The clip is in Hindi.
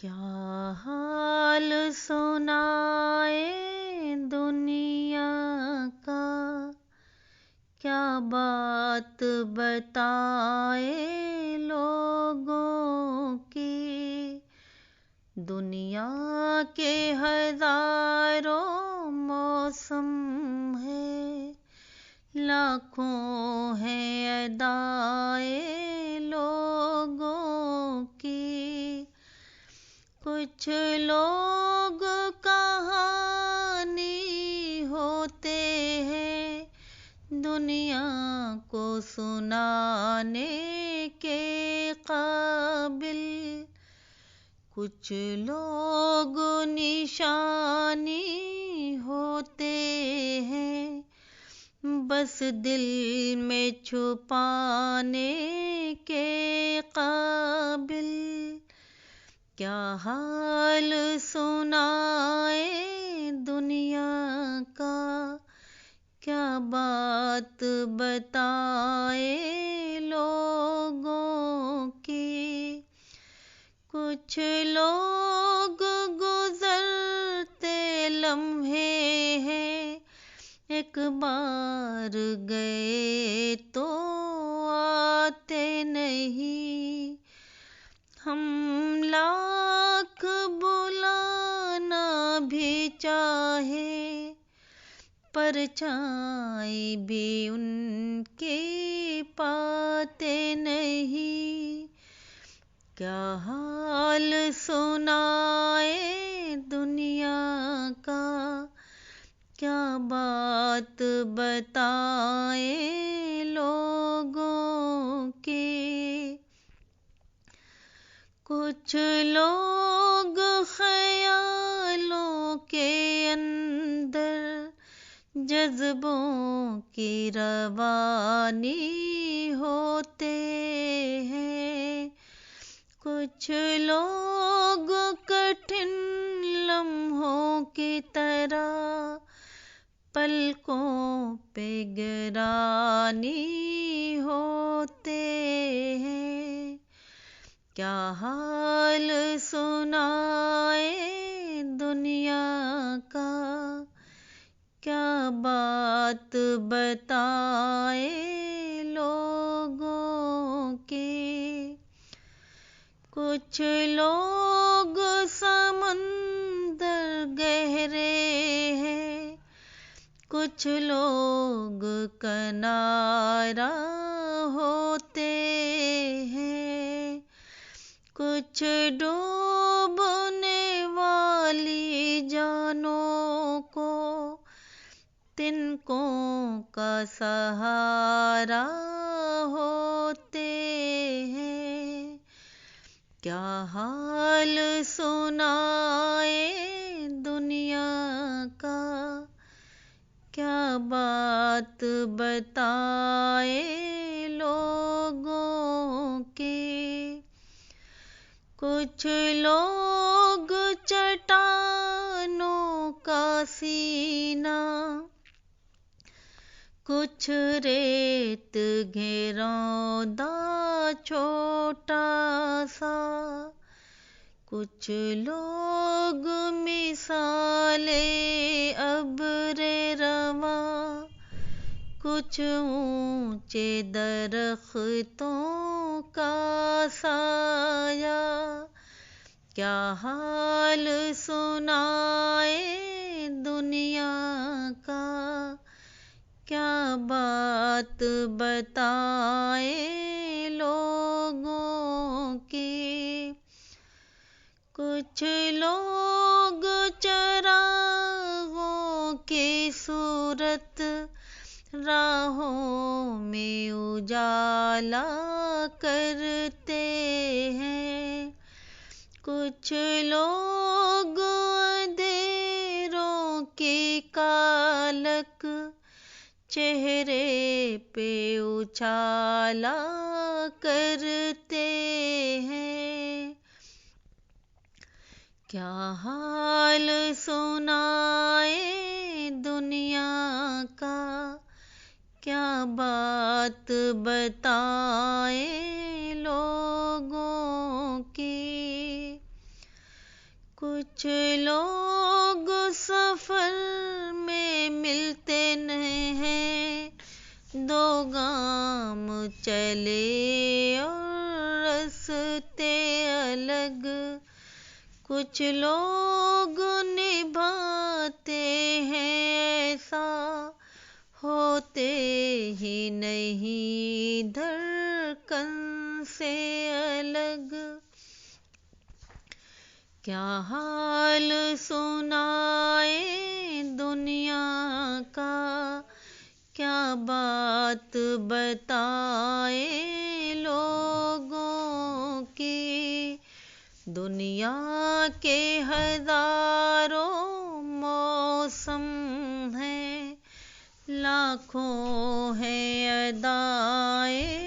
क्या हाल सुनाए दुनिया का, क्या बात बताए लोगों की। दुनिया के हजारों मौसम है, लाखों हैं अदाए लोगों की। कुछ लोग कहानी होते हैं दुनिया को सुनाने के काबिल। कुछ लोग निशानी होते हैं बस दिल में छुपाने के काबिल। क्या हाल सुनाए दुनिया का, क्या बात बताए लोगों की। कुछ लोग गुजरते लम्हे हैं, एक बार गए तो आते नहीं। हम लाख बुलाना भी चाहे, परछाई भी उनकी पाते नहीं। क्या हाल सुनाए दुनिया का, क्या बात बताए लोगों की। कुछ लोग ख्यालों के अंदर जज्बों की रवानी होते हैं। कुछ लोग कठिन लम्हों की तरह पलकों पे गिरानी होते हैं। क्या हाल सुनाए दुनिया का, क्या बात बताए लोगों की। कुछ लोग समंदर गहरे हैं, कुछ लोग किनारा होते हैं। कुछ डूबने वाली जानों को तिनकों का सहारा होते हैं। क्या हाल सुनाए दुनिया का, क्या बात बताए लोगों की। कुछ लोग चट्टानों का सीना, कुछ रेत घेरौंदा छोटा सा। कुछ लोग मिसाले अब्रे रवा, कुछ ऊंचे दरख्तों का साया। क्या हाल सुनाए दुनिया का, क्या बात बताए लोगों की। कुछ लोग चरागों की सूरत राहों में उजाला करते हैं। कुछ लोग अंधेरों की कालक चेहरे पे उछाला करते हैं। क्या हाल सुनाए दुनिया का, क्या बात बताए लोगों की। कुछ लोग सफर में मिलते नहीं हैं, दो गाम चले और रास्ते अलग। कुछ लोग निभाते हैं ऐसा, होते ही नहीं धड़कन से अलग। क्या हाल सुनाए दुनिया का, क्या बात बताए लोगों की। दुनिया के हजारों मौसम हैं, लाखों हैं अदाएं